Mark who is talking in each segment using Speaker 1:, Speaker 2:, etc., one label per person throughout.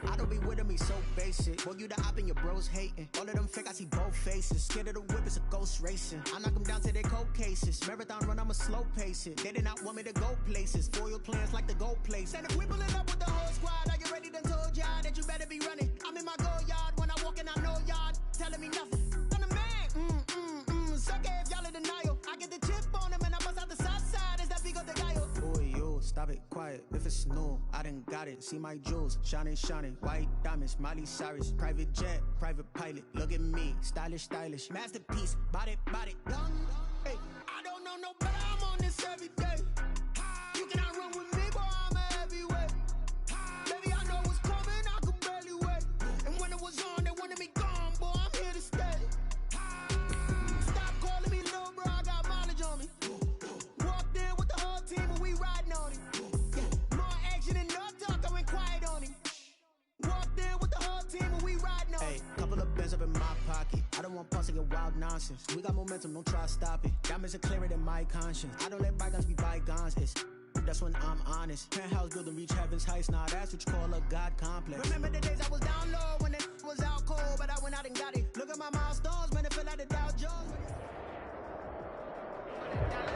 Speaker 1: I don't be with me so basic. Boy, you the op and your bros hating. All of them fake, I see both faces. Scared of the whip, it's a ghost racing. I knock them down to their cold cases. Marathon run, I'ma slow pace it. They did not want me to go places. Foil plans like the gold place. And if we pulling up with the whole squad, are you ready? Done told y'all that you better be running. I'm in my go yard. When I walk in, I know y'all telling me nothing. I'm the man. Suck it if y'all in denial. I get the chip on them and I bust out the south side. Is that big of the guy? Boy, yo, stop it, quiet. If it's new, I done got it. See my jewels, shining, shining. White diamonds, Miley Cyrus. Private jet, private pilot. Look at me, stylish, stylish. Masterpiece, body, young. Hey, I don't know no better. I'm on this every day. You cannot run with me, boy. I'm a heavyweight. Baby, I know what's coming. I could barely wait. And when it was on, they wanted me gone, boy. I'm here to stay. Stop calling me little bro. I got mileage on me. Walked in with the whole team and we riding on it. Yeah, more action and no talk. I went quiet on him. Walked in with the whole team and we riding on it. Hey, couple of bands up in my pocket. I don't want pussy and wild nonsense. We got momentum, don't try to stop it. Diamonds are clearer than my conscience. I don't let bygones be bygones. That's when I'm honest. Penthouse building reach heaven's heights. Nah, that's what you call a God complex. Remember the days I was down low when it was out cold, but I went out and got it. Look at my milestones, man, it feel like the Dow Jones.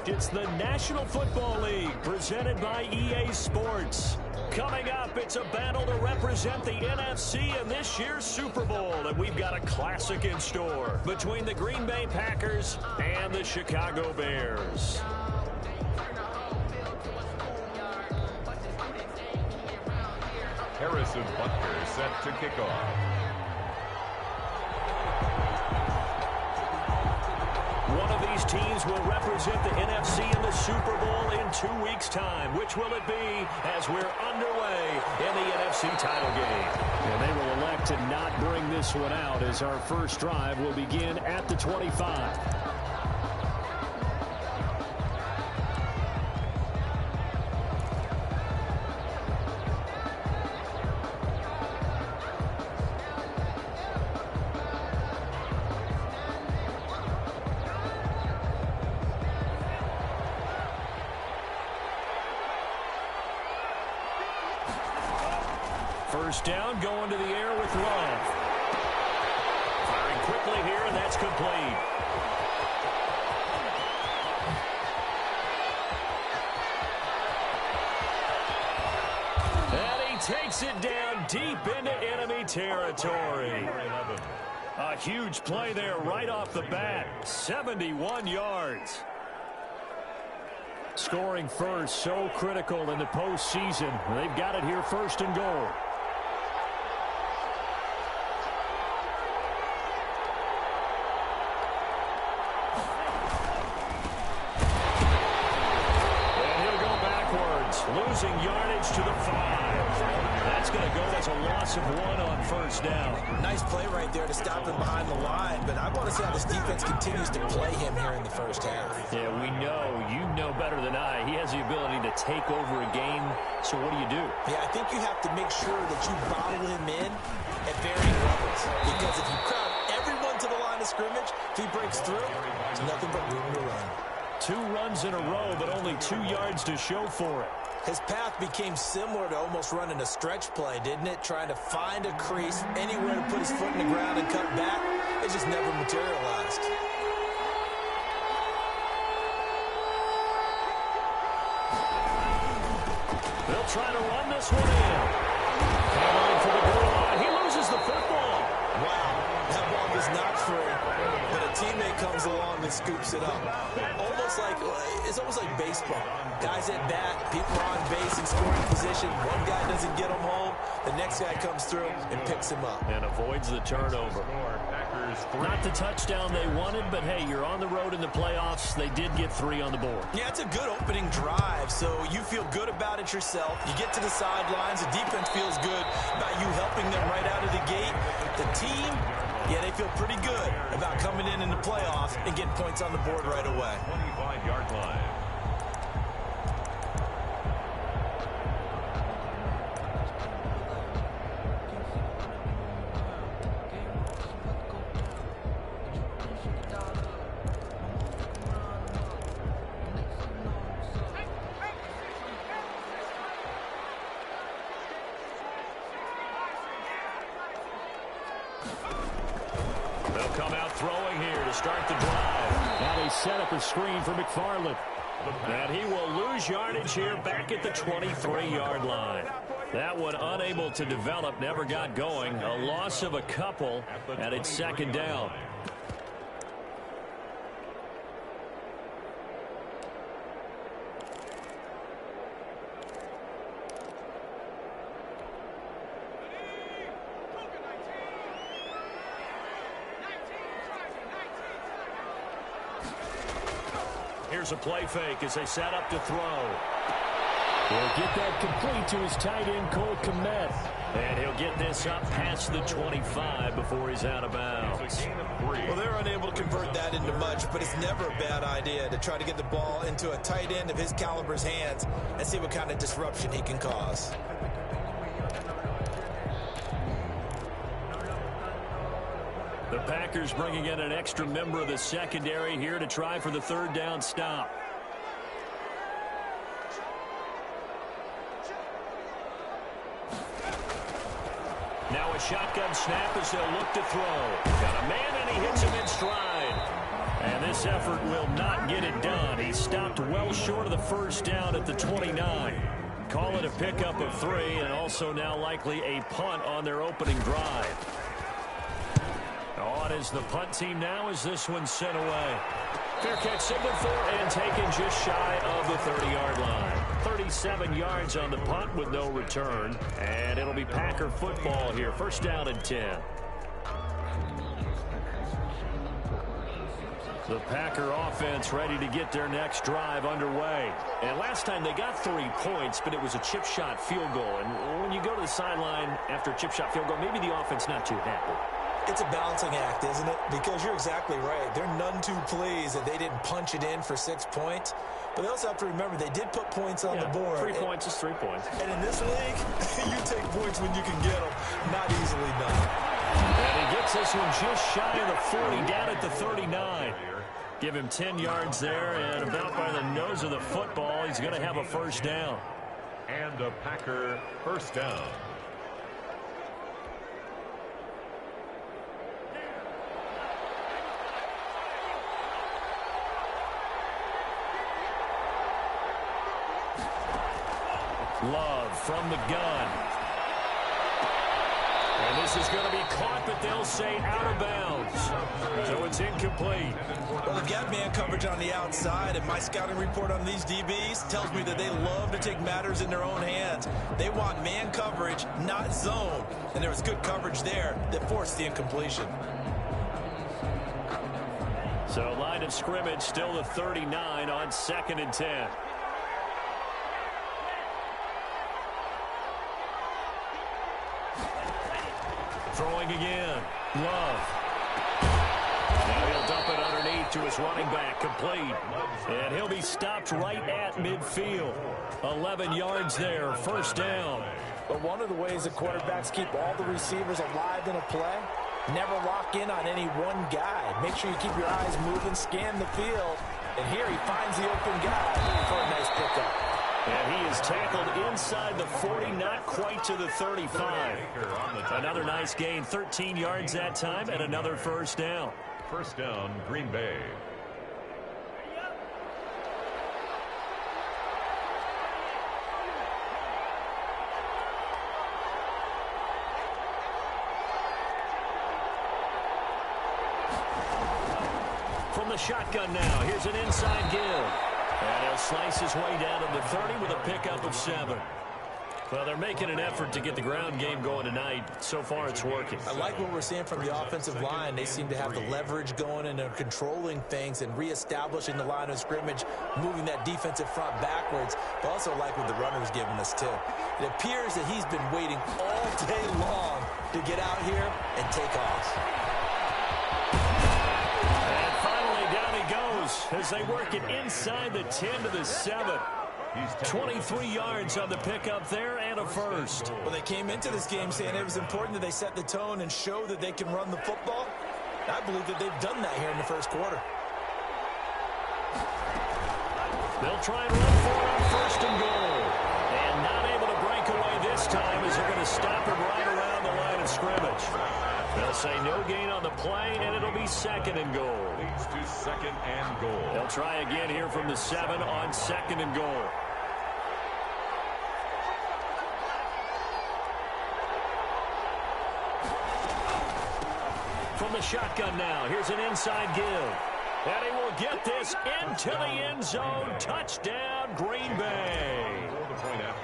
Speaker 2: It's the National Football League presented by EA Sports. Coming up, it's a battle to represent the NFC in this year's Super Bowl, and we've got a classic in store between the Green Bay Packers and the Chicago Bears.
Speaker 3: Harrison Butker set to kick off.
Speaker 2: One of these teams will represent the NFC in the Super Bowl in 2 weeks' time. Which will it be as we're underway in the NFC title game?
Speaker 4: And they will elect to not bring this one out as our first drive will begin at the 25.
Speaker 2: First down, going to the air with Love. Firing quickly here, and that's complete. And he takes it down deep into enemy territory. A huge play there right off the bat. 71 yards.
Speaker 4: Scoring first, so critical in the postseason. They've got it here, first and goal.
Speaker 2: Losing yardage to the 5. That's going to go as a loss of 1 on first down.
Speaker 5: Nice play right there to stop him behind the line, but I want to see how this defense continues to play him here in the first half.
Speaker 4: Yeah, we know. You know better than I. He has the ability to take over a game, so what do?
Speaker 5: Yeah, I think you have to make sure that you bottle him in at varying levels, because if you crowd everyone to the line of scrimmage, if he breaks through, there's nothing but room to run.
Speaker 4: 2 runs in a row, but only 2 yards to show for it.
Speaker 5: His path became similar to almost running a stretch play, didn't it? Trying to find a crease, anywhere to put his foot in the ground and cut back. It just never materialized.
Speaker 2: They'll try to run this one in. Covering for the goal line. He loses the football.
Speaker 5: Wow, that ball was not free, but a teammate comes along and scoops it up. It's almost like baseball. Guys at bat, people are on base in scoring position. One guy doesn't get him home, the next guy comes through and picks him up.
Speaker 4: And avoids the turnover. Not the touchdown they wanted, but hey, you're on the road in the playoffs. They did get 3 on the board.
Speaker 5: Yeah, it's a good opening drive, so you feel good about it yourself. You get to the sidelines, the defense feels good about you helping them right out of the gate. The team, yeah, they feel pretty good about coming in the playoffs and getting points on the board right away.
Speaker 3: 25-yard line.
Speaker 2: They'll come out throwing here to start the drive.
Speaker 4: Now they set up a screen for McFarland.
Speaker 2: And he will lose yardage here back at the 23-yard line. That one unable to develop, never got going. A loss of a couple, and it's second down. Here's a play fake as they set up to throw.
Speaker 4: He'll get that complete to his tight end, Cole Kmet.
Speaker 2: And he'll get this up past the 25 before he's out of bounds.
Speaker 5: Well, they're unable to convert that into much, but it's never a bad idea to try to get the ball into a tight end of his caliber's hands and see what kind of disruption he can cause.
Speaker 2: The Packers bringing in an extra member of the secondary here to try for the third down stop. Now a shotgun snap as they'll look to throw. Got a man and he hits him in stride. And this effort will not get it done. He stopped well short of the first down at the 29. Call it a pickup of 3 and also now likely a punt on their opening drive. On is the punt team now as this one's sent away. Fair catch signaled for and taken just shy of the 30-yard line. 37 yards on the punt with no return. And it'll be Packer football here. First down and 10. The Packer offense ready to get their next drive underway. And last time they got 3 points, but it was a chip shot field goal. And when you go to the sideline after a chip shot field goal, maybe the offense not too happy.
Speaker 5: It's a balancing act, isn't it? Because you're exactly right. They're none too pleased that they didn't punch it in for 6 points. But they also have to remember they did put points on the board.
Speaker 2: 3 points is 3 points.
Speaker 5: And in this league, you take points when you can get them. Not easily done.
Speaker 2: And he gets this one just shy of the 40, down at the 39. Give him 10 yards there, and about by the nose of the football, he's going to have a first down.
Speaker 3: And a Packer first down.
Speaker 2: Love from the gun. And this is going to be caught, but they'll say out of bounds. So it's incomplete.
Speaker 5: Well, they've got man coverage on the outside, and my scouting report on these DBs tells me that they love to take matters in their own hands. They want man coverage, not zone. And there was good coverage there that forced the incompletion.
Speaker 2: So line of scrimmage still the 39 on 2nd and 10. Throwing again. Love. Now he'll dump it underneath to his running back. Complete. And he'll be stopped right at midfield. 11 yards there. First down.
Speaker 5: But one of the ways the quarterbacks keep all the receivers alive in a play, never lock in on any one guy. Make sure you keep your eyes moving, scan the field. And here he finds the open guy for a nice pickup.
Speaker 2: And he is tackled inside the 40, not quite to the 35. Another nice gain, 13 yards that time, and another first down.
Speaker 3: First down, Green Bay.
Speaker 2: From the shotgun now, here's an inside give. And he'll slice his way down to the 30 with a pickup of 7. Well, they're making an effort to get the ground game going tonight. So far, it's working.
Speaker 5: I like what we're seeing from the offensive line. They seem to have the leverage going and are controlling things and reestablishing the line of scrimmage, moving that defensive front backwards. But also like what the runner's giving us, too. It appears that he's been waiting all day long to get out here and take off.
Speaker 2: As they work it inside the 10 to the 7. 23 yards on the pickup there and a first.
Speaker 5: Well, they came into this game saying it was important that they set the tone and show that they can run the football. I believe that they've done that here in the first quarter.
Speaker 2: They'll try and run for it on 1st and goal. And not able to break away this time as they're going to stop him right around the line of scrimmage. They'll say no gain on the play, and it'll be 2nd and goal.
Speaker 3: Leads to 2nd and goal.
Speaker 2: They'll try again here from the 7 on 2nd and goal. From the shotgun now, here's an inside give. And he will get this into the end zone. Touchdown, Green Bay.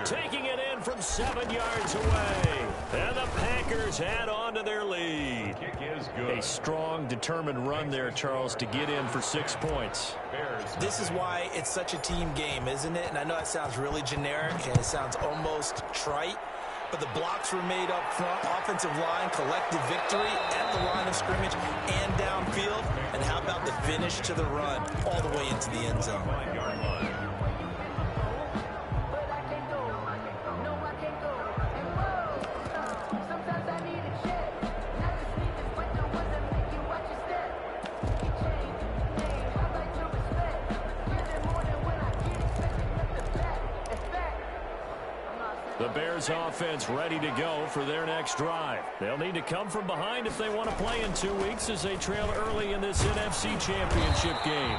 Speaker 2: Taking it in from 7 yards away. And the Packers add on to their lead.
Speaker 3: Kick is good.
Speaker 2: A strong, determined run there, Charles, to get in for 6 points.
Speaker 5: This is why it's such a team game, isn't it? And I know it sounds really generic and it sounds almost trite. But the blocks were made up front, offensive line, collective victory at the line of scrimmage and downfield. And how about the finish to the run all the way into the end zone?
Speaker 2: The Bears offense ready to go for their next drive. They'll need to come from behind if they want to play in 2 weeks as they trail early in this NFC Championship game.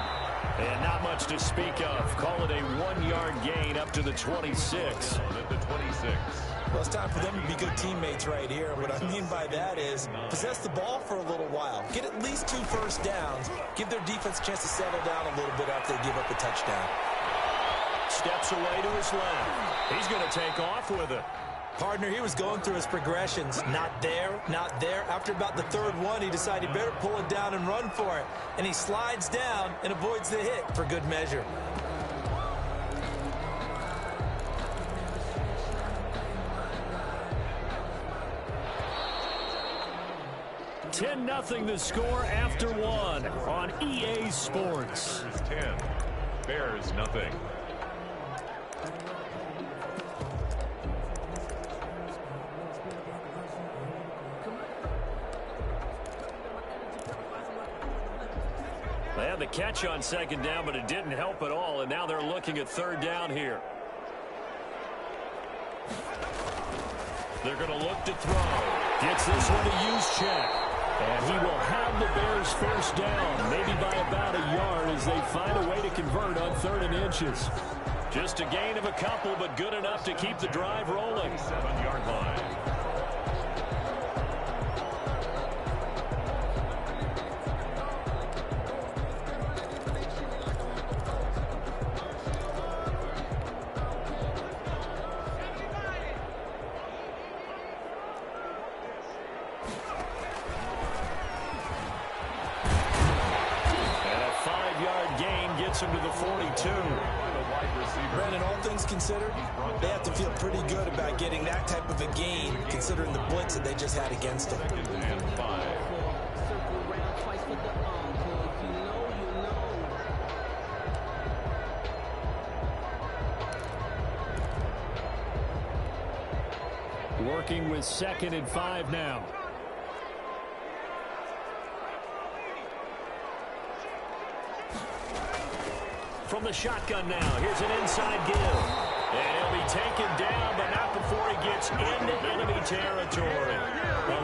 Speaker 2: And not much to speak of. Call it a 1-yard gain up to the 26.
Speaker 3: At the 26.
Speaker 5: Well, it's time for them to be good teammates right here. What I mean by that is possess the ball for a little while. Get at least 2 first downs. Give their defense a chance to settle down a little bit after they give up a touchdown.
Speaker 2: Steps away to his left. He's going to take off with it.
Speaker 5: Partner, he was going through his progressions. Not there, not there. After about the 3rd one, he decided he better pull it down and run for it. And he slides down and avoids the hit for good measure.
Speaker 2: $10-0 the score after 1 on EA Sports.
Speaker 3: 10. Bears nothing.
Speaker 2: They had the catch on 2nd down, but it didn't help at all, and now they're looking at 3rd down here. They're going to look to throw. Gets this one to use check. And he will have the Bears first down, maybe by about a yard as they find a way to convert on 3rd and inches. Just a gain of a couple, but good enough to keep the drive rolling.
Speaker 3: 7-yard line.
Speaker 2: Him to the 42.
Speaker 5: Brandon, all things considered, they have to feel pretty good about getting that type of a gain, considering the blitz that they just had against them.
Speaker 3: And 5.
Speaker 2: Working with 2nd and 5 now. From the shotgun now, here's an inside give. And he'll be taken down, but not before he gets into enemy territory.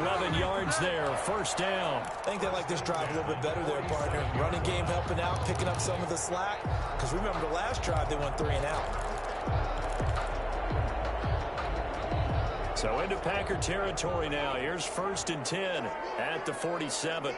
Speaker 2: 11 yards there, first down.
Speaker 5: I think they like this drive a little bit better there, partner. Running game helping out, picking up some of the slack. Because remember, the last drive, they went 3 and out.
Speaker 2: So into Packer territory now. Here's 1st and 10 at the 47.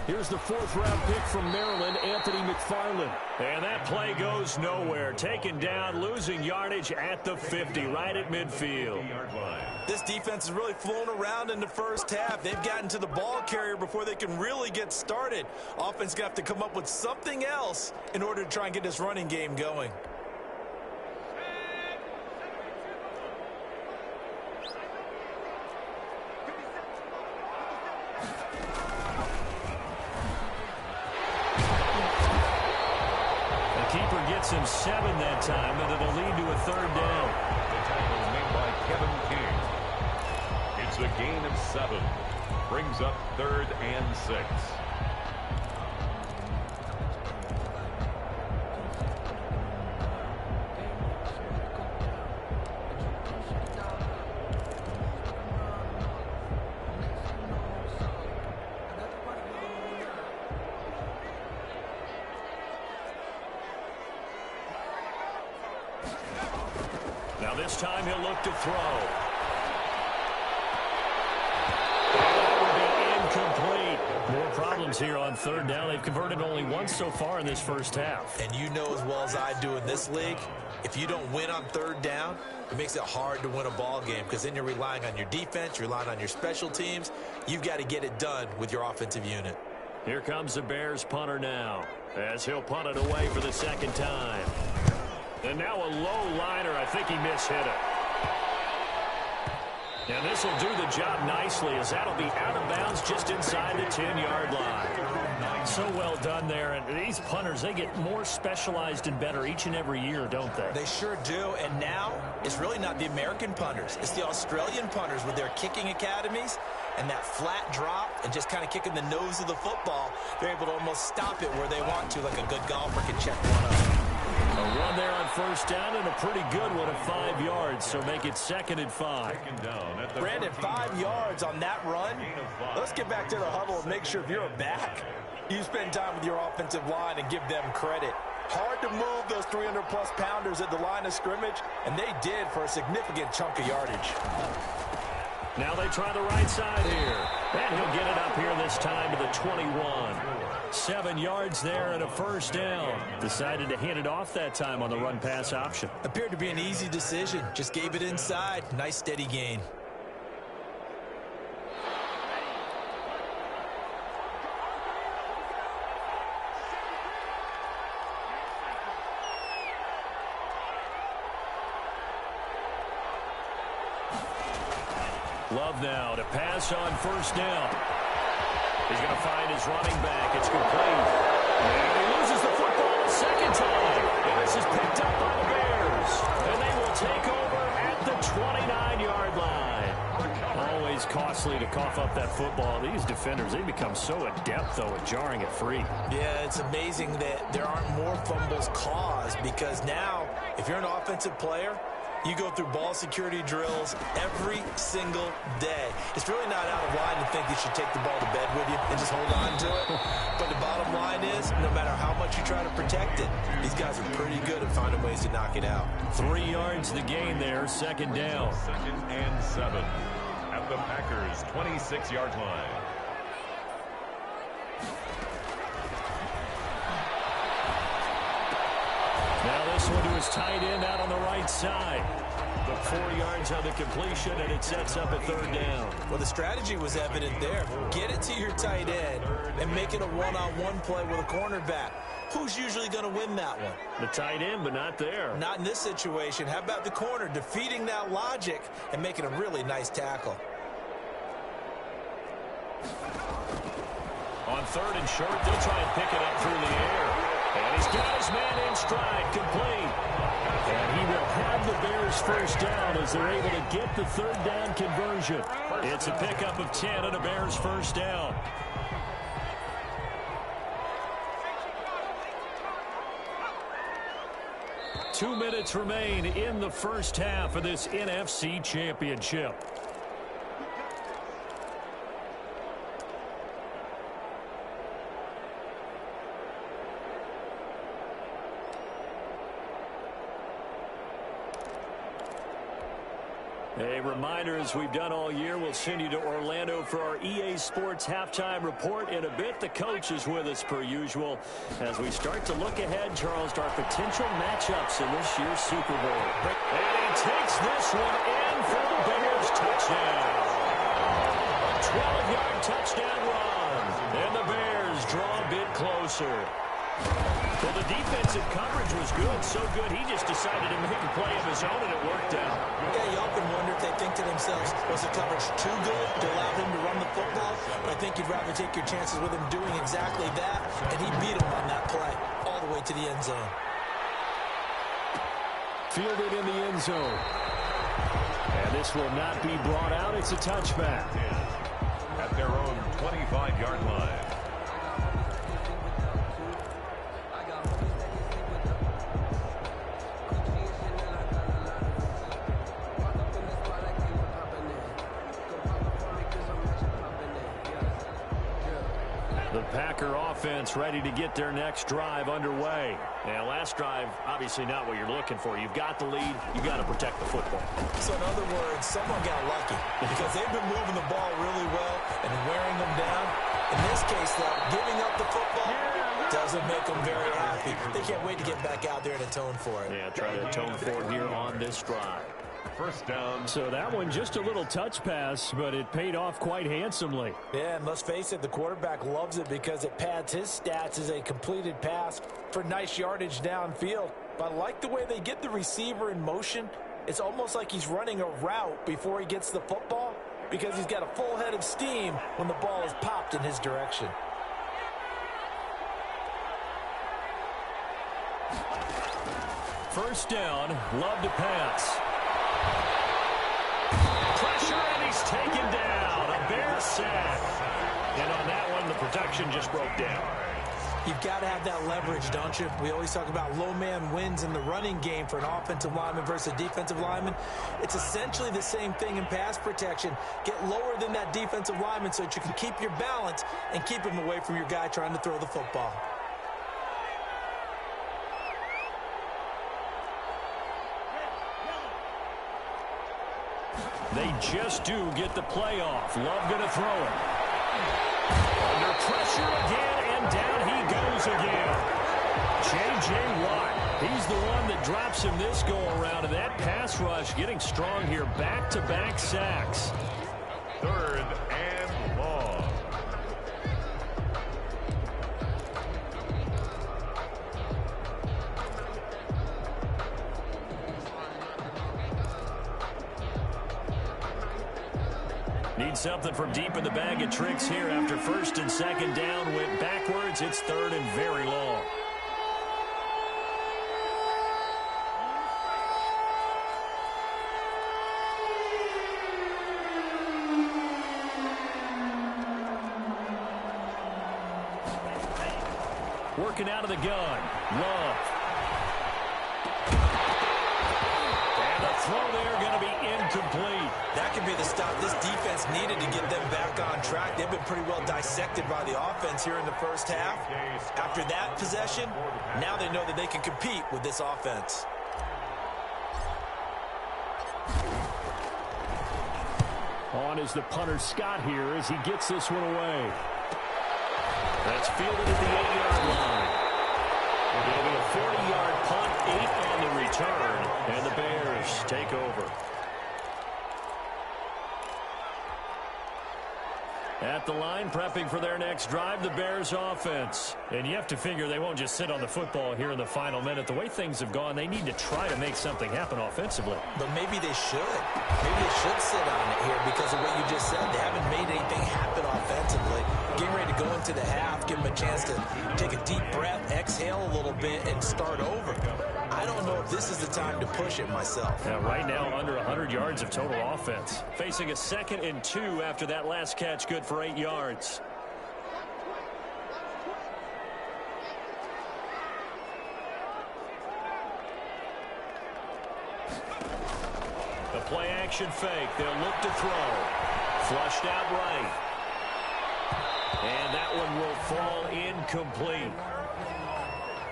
Speaker 2: Here's the 4th-round pick from Maryland, Anthony McFarland. And that play goes nowhere. Taken down, losing yardage at the 50, right at midfield.
Speaker 5: This defense is really flown around in the first half. They've gotten to the ball carrier before they can really get started. Offense going to have to come up with something else in order to try and get this running game going.
Speaker 2: Keeper gets him 7 that time, and it'll lead to a 3rd down.
Speaker 3: The tackle made by Kevin King. It's a gain of 7. Brings up 3rd and 6.
Speaker 2: Now this time he'll look to throw. Incomplete. More problems here on third down. They've converted only once so far in this first half.
Speaker 5: And you know as well as I do in this league, if you don't win on third down, it makes it hard to win a ball game because then you're relying on your defense, you're relying on your special teams. You've got to get it done with your offensive unit.
Speaker 2: Here comes the Bears punter now as he'll punt it away for the second time. And now a low liner. I think he mishit it. And this will do the job nicely as that'll be out of bounds just inside the 10-yard line. So well done there. And these punters, they get more specialized and better each and every year, don't they?
Speaker 5: They sure do. And now it's really not the American punters. It's the Australian punters with their kicking academies and that flat drop and just kind of kicking the nose of the football. They're able to almost stop it where they want to, like a good golfer can check one up.
Speaker 2: A run there on first down and a pretty good one at 5 yards, so make it 2nd and 5.
Speaker 5: Brandon, 5 yards on that run. Let's get back to the huddle and make sure if you're a back, you spend time with your offensive line and give them credit. Hard to move those 300-plus pounders at the line of scrimmage, and they did for a significant chunk of yardage.
Speaker 2: Now they try the right side here. And he'll get it up here this time to the 21. 7 yards there and a first down. Decided to hand it off that time on the run-pass option.
Speaker 5: Appeared to be an easy decision. Just gave it inside. Nice steady gain.
Speaker 2: Love now to pass on first down. He's going to find his running back. It's complete. And he loses the football a second time. And this is picked up by the Bears. And they will take over at the 29-yard line. Always costly to cough up that football. These defenders, they become so adept, though, at jarring it free.
Speaker 5: Yeah, it's amazing that there aren't more fumbles caused because now, if you're an offensive player, you go through ball security drills every single day. It's really not out of line to think you should take the ball to bed with you and just hold on to it. But the bottom line is, no matter how much you try to protect it, these guys are pretty good at finding ways to knock it out.
Speaker 2: 3 yards the gain there, second down.
Speaker 3: 2nd and 7 at the Packers' 26-yard line.
Speaker 2: Now this one to his tight end out on the right side. The 4 yards on the completion, and it sets up a third down.
Speaker 5: Well, the strategy was evident there. Get it to your tight end and make it a one-on-one play with a cornerback. Who's usually going to win that one?
Speaker 2: The tight end, but not there.
Speaker 5: Not in this situation. How about the corner defeating that logic and making a really nice tackle?
Speaker 2: On 3rd and short, they'll try and pick it up through the air. And he's got his man in stride, complete. And he will have the Bears first down as they're able to get the third down conversion. It's a pickup of 10 and a Bears first down. Two minutes remain in the first half of this NFC Championship. A reminder, as we've done all year, we'll send you to Orlando for our EA Sports halftime report in a bit. The coach is with us per usual as we start to look ahead, Charles, to our potential matchups in this year's Super Bowl. And he takes this one in for the Bears touchdown. 12-yard touchdown run. And the Bears draw a bit closer. Well, the defensive coverage was good, so good he just decided to make a play of his own, and it worked out.
Speaker 5: Yeah, you often wonder if they think to themselves, was the coverage too good to allow him to run the football? I think you'd rather take your chances with him doing exactly that, and he beat him on that play all the way to the end zone.
Speaker 2: Fielded in the end zone. And this will not be brought out. It's a touchback.
Speaker 3: At their own 25-yard line.
Speaker 2: Packer offense ready to get their next drive underway.
Speaker 4: Yeah, last drive, obviously not what you're looking for. You've got the lead. You've got to protect the football.
Speaker 5: So in other words, someone got lucky because they've been moving the ball really well and wearing them down. In this case, though, giving up the football doesn't make them very happy. They can't wait to get back out there and atone for it.
Speaker 4: Yeah, try to atone for it here on this drive.
Speaker 3: First down.
Speaker 2: So that one just a little touch pass, but it paid off quite handsomely.
Speaker 5: Yeah, and let's face it, the quarterback loves it because it pads his stats as a completed pass for nice yardage downfield. But I like the way they get the receiver in motion. It's almost like he's running a route before he gets the football because he's got a full head of steam when the ball is popped in his direction.
Speaker 2: First down, love to pass. Pressure, and he's taken down. A Bear sack.
Speaker 4: And on that one, the protection just broke down.
Speaker 5: You've got to have that leverage, don't you? We always talk about low man wins in the running game for an offensive lineman versus a defensive lineman. It's essentially the same thing in pass protection. Get lower than that defensive lineman so that you can keep your balance and keep him away from your guy trying to throw the football.
Speaker 2: They just do get the playoff. Love going to throw it. Under pressure again, and down he goes again. J.J. Watt, he's the one that drops him this go-around, and that pass rush getting strong here. Back-to-back sacks.
Speaker 3: Third and long.
Speaker 2: Need something from deep in the bag of tricks here after first and second down went backwards. It's third and very long. Working out of the gun. Love. And the throw there going to be incomplete.
Speaker 5: That could be the stop this defense needed to get them back on track. They've been pretty well dissected by the offense here in the first half. After that possession, now they know that they can compete with this offense.
Speaker 2: On is the punter Scott here as he gets this one away. That's fielded at the 8-yard line. It'll be a 40-yard punt, 8 on the return, and the Bears take over. At the line, prepping for their next drive, the Bears offense. And you have to figure they won't just sit on the football here in the final minute. The way things have gone, they need to try to make something happen offensively.
Speaker 5: But maybe they should. Maybe they should sit on it here because of what you just said. They haven't made anything happen offensively. Getting ready to go into the half, give them a chance to take a deep breath, exhale a little bit, and start over. I don't know if this is the time to push it myself.
Speaker 2: Now, right now, under 100 yards of total offense. Facing a 2nd and 2 after that last catch, good for 8 yards. The play action fake. They'll look to throw. Flushed out right. And that one will fall incomplete.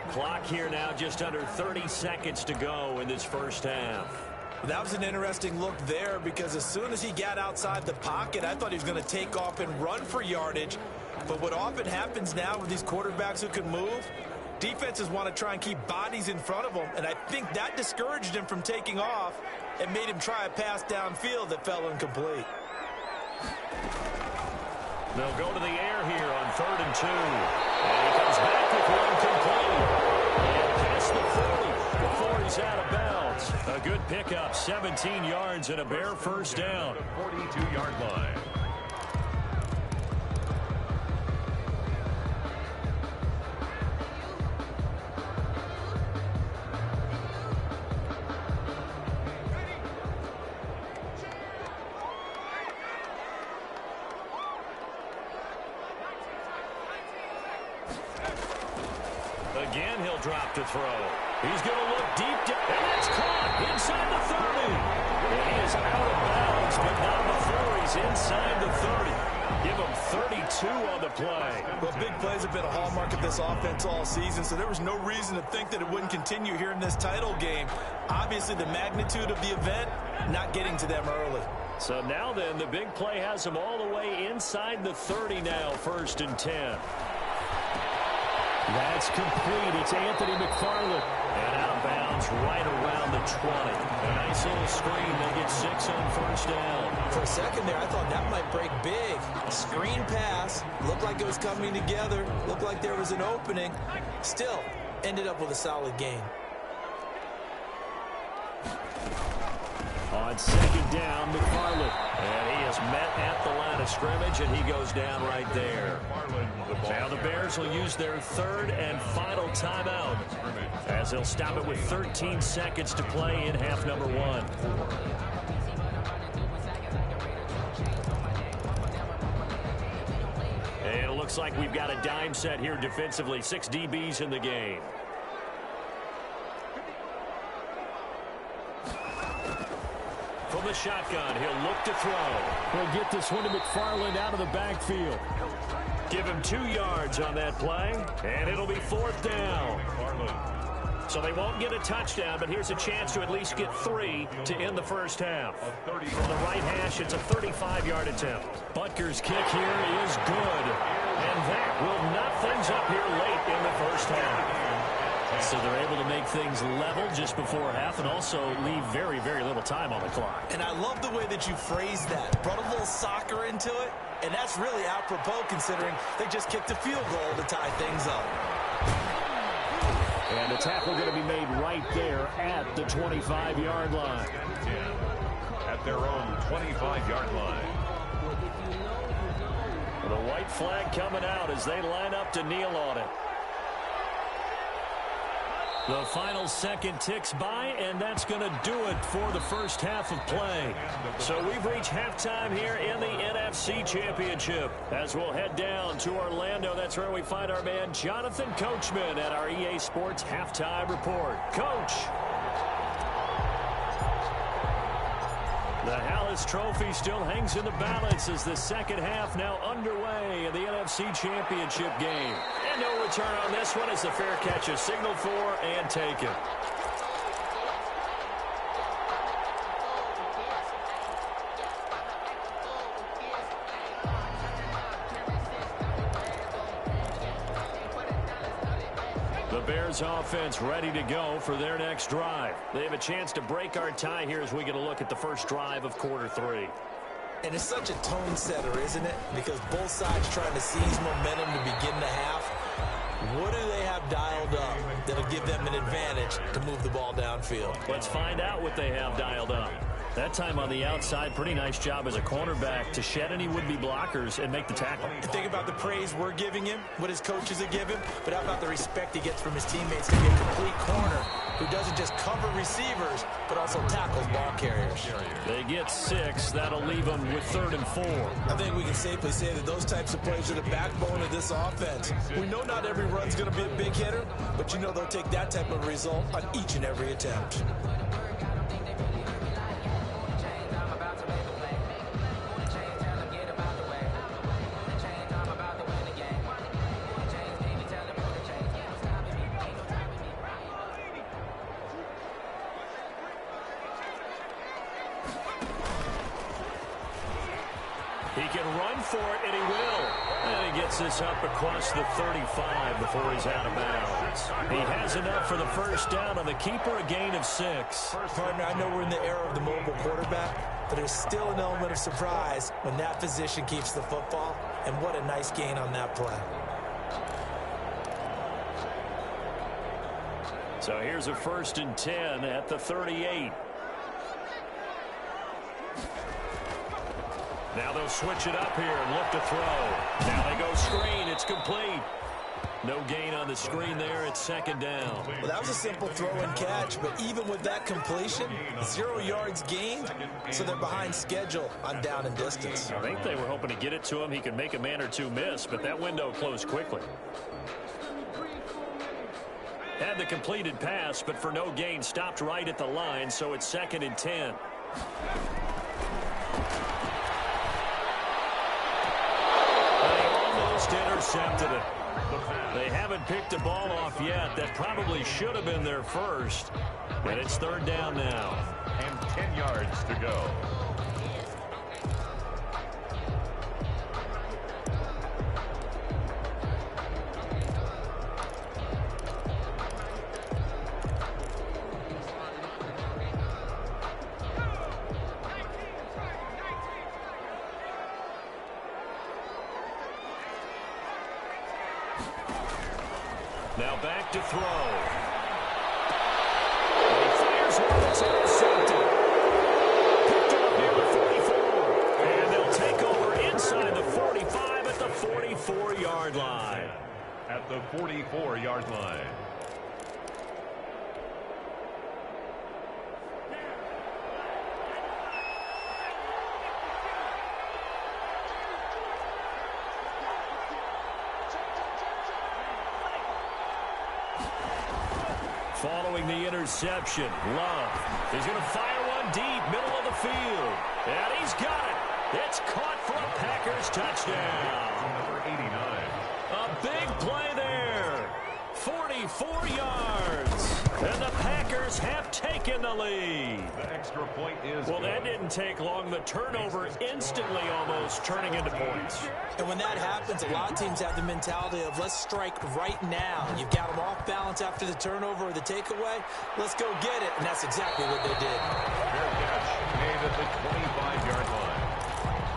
Speaker 2: Clock here now, just under 30 seconds to go in this first half.
Speaker 5: That was an interesting look there because as soon as he got outside the pocket, I thought he was going to take off and run for yardage. But what often happens now with these quarterbacks who can move, defenses want to try and keep bodies in front of them, and I think that discouraged him from taking off and made him try a pass downfield that fell incomplete.
Speaker 2: They'll go to the air here on 3rd and 2. And he comes back with one complete. And past the 40 before he's out of bounds. A good pickup, 17 yards and a Bear first down.
Speaker 3: 42-yard line.
Speaker 2: Again, he'll drop to throw. He's going to look deep down, and that's caught inside the 30. And he is out of bounds, but not before he's inside the 30.
Speaker 4: Give them 32 on the play.
Speaker 5: Well, big plays have been a hallmark of this offense all season, so there was no reason to think that it wouldn't continue here in this title game. Obviously, the magnitude of the event, not getting to them early.
Speaker 2: So now then, the big play has them all the way inside the 30 now, 1st and 10.
Speaker 4: That's complete. It's Anthony McFarland.
Speaker 2: And out of bounds right around the 20. A nice little screen. They get 6 on 1st down.
Speaker 5: For a second there, I thought that might break big. Screen pass. Looked like it was coming together. Looked like there was an opening. Still, ended up with a solid gain.
Speaker 2: On 2nd down, McFarland. And he is met at the line of scrimmage, and he goes down right there. Now the Bears will use their 3rd and final timeout, as they'll stop it with 13 seconds to play in half number 1. And it looks like we've got a dime set here defensively. 6 DBs in the game. From the shotgun, he'll look to throw.
Speaker 4: He'll get this one to McFarland out of the backfield.
Speaker 2: Give him 2 yards on that play, and it'll be 4th down. So they won't get a touchdown, but here's a chance to at least get 3 to end the first half. From the right hash, it's a 35-yard attempt.
Speaker 4: Butker's kick here is good.
Speaker 2: And that will knot things up here late in the first half.
Speaker 4: So they're able to make things level just before half and also leave very, very little time on the clock.
Speaker 5: And I love the way that you phrased that. Brought a little soccer into it, and that's really apropos considering they just kicked a field goal to tie things up.
Speaker 4: And the tackle going to be made right there at the 25-yard line.
Speaker 3: At their own 25-yard line.
Speaker 2: The white flag coming out as they line up to kneel on it.
Speaker 4: The final second ticks by, and that's going to do it for the first half of play.
Speaker 2: So we've reached halftime here in the NFC Championship. As we'll head down to Orlando, that's where we find our man Jonathan Coachman at our EA Sports Halftime Report. Coach. The Hallis Trophy still hangs in the balance as the second half now underway in the NFC Championship game. And no return on this one as the fair catch is signaled for and taken. The Bears offense ready to go for their next drive. They have a chance to break our tie here as we get a look at the first drive of quarter 3.
Speaker 5: And it's such a tone setter, isn't it? Because both sides trying to seize momentum to begin the half. What do they have dialed up that'll give them an advantage to move the ball downfield?
Speaker 2: Let's find out what they have dialed up.
Speaker 4: That time on the outside, pretty nice job as a cornerback to shed any would-be blockers and make the tackle.
Speaker 5: Think about the praise we're giving him, what his coaches are giving, but how about the respect he gets from his teammates to be a complete corner who doesn't just cover receivers, but also tackles ball carriers.
Speaker 2: They get 6. That'll leave them with 3rd and 4.
Speaker 5: I think we can safely say that those types of plays are the backbone of this offense. We know not every run's going to be a big hitter, but you know they'll take that type of result on each and every attempt.
Speaker 2: He can run for it, and he will. And he gets this up across the 35 before he's out of bounds. He has enough for the first down on the keeper, a gain of 6.
Speaker 5: Partner, I know we're in the era of the mobile quarterback, but there's still an element of surprise when that position keeps the football, and what a nice gain on that play.
Speaker 2: So here's a 1st and 10 at the 38. Now they'll switch it up here and look to throw. Now they go screen. It's complete. No gain on the screen there. It's 2nd down.
Speaker 5: Well, that was a simple throw and catch, but even with that completion, 0 yards gained, so they're behind schedule on down and distance.
Speaker 2: I think they were hoping to get it to him. He could make a man or two miss, but that window closed quickly. Had the completed pass, but for no gain, stopped right at the line, so it's 2nd and 10. just intercepted it. They haven't picked a ball off yet. That probably should have been their first. And it's third down now.
Speaker 3: And 10 yards to go.
Speaker 2: Now back to throw. He fires one that's intercepted. Picked up near the 44. And they'll take over inside the 45 at the 44-yard line.
Speaker 3: At the 44-yard line.
Speaker 2: Following the interception, Love is going to fire one deep, middle of the field. And he's got it. It's caught for a Packers touchdown.
Speaker 3: Number 89.
Speaker 2: A big play there. 44 yards. And the Packers have taken the lead.
Speaker 3: The extra point is
Speaker 2: Well,
Speaker 3: good.
Speaker 2: that didn't take long. The turnover instantly almost turning into points.
Speaker 5: And when that happens, a lot of teams have the mentality of let's strike right now. You've got them off balance after the turnover or the takeaway. Let's go get it. And that's exactly what they did.
Speaker 3: Fair catch made at the 25-yard line.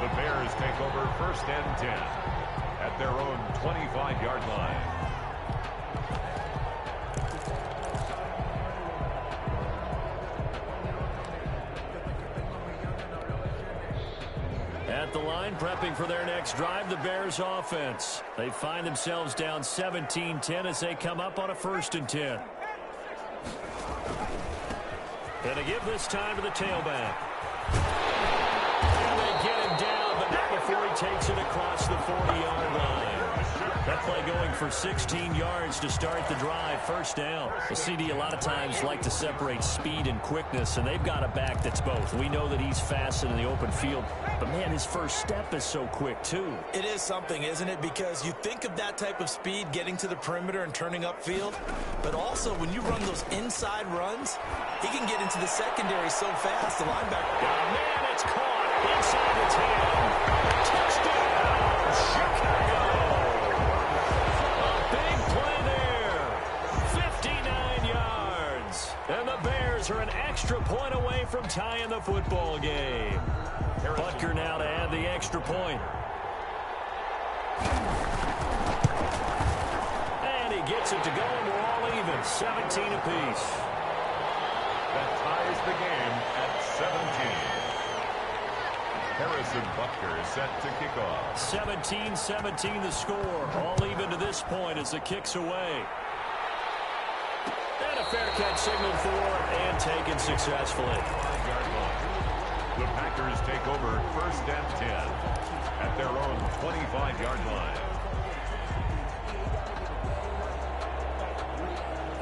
Speaker 3: The Bears take over first and 10 at their own 25-yard line.
Speaker 2: At the line, prepping for their next drive, the Bears offense. They find themselves down 17-10 as they come up on a 1st and 10. And they give this time to the tailback. And they get him down, but not before he takes it across the 40-yard line. That play going for 16 yards to start the drive. First down. The CD a lot of times like to separate speed and quickness, and they've got a back that's both. We know that he's fast in the open field, but, man, his first step is so quick, too.
Speaker 5: It is something, isn't it? Because you think of that type of speed getting to the perimeter and turning upfield, but also when you run those inside runs, he can get into the secondary so fast, the linebacker.
Speaker 2: Oh, man, it's caught inside the 10. Touchdown, Chicago. And the Bears are an extra point away from tying the football game. Butker now to add the extra point. And he gets it to go, and we're all even. 17 apiece.
Speaker 3: That ties the game at 17. Harrison Butker is set to kick off.
Speaker 2: 17-17 the score. All even to this point as the kick's away. And a fair catch signaled for and taken successfully.
Speaker 3: The Packers take over first and 10 at their own 25-yard line.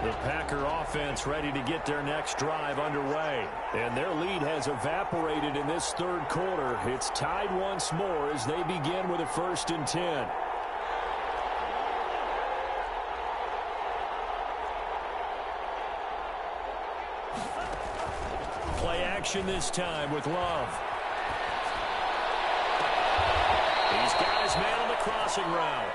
Speaker 2: The Packer offense ready to get their next drive underway. And their lead has evaporated in this third quarter. It's tied once more as they begin with a 1st and 10. Play action this time with Love. He's got his man on the crossing route.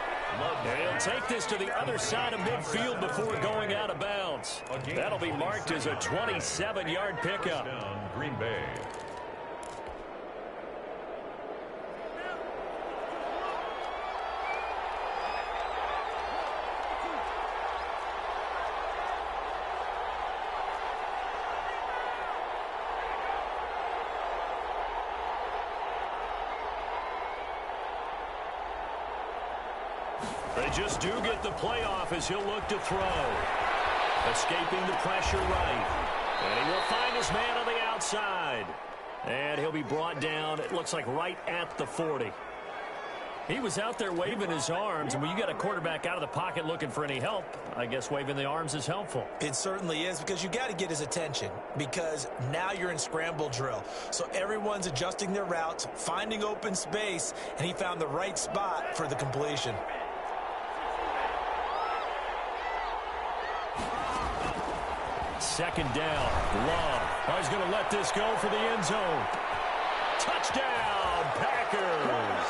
Speaker 2: And he'll take this to the other side of midfield before going out of bounds. That'll be marked as a 27-yard pickup.
Speaker 3: Green Bay.
Speaker 2: They just do get the playoff as he'll look to throw. Escaping the pressure right. And he will find his man on the outside. And he'll be brought down, it looks like right at the 40. He was out there waving his arms, and when you got a quarterback out of the pocket looking for any help, I guess waving the arms is helpful.
Speaker 5: It certainly is, because you got to get his attention, because now you're in scramble drill. So everyone's adjusting their routes, finding open space, and he found the right spot for the completion.
Speaker 2: second down. Love. Oh, he's going to let this go for the end zone. Touchdown, Packers.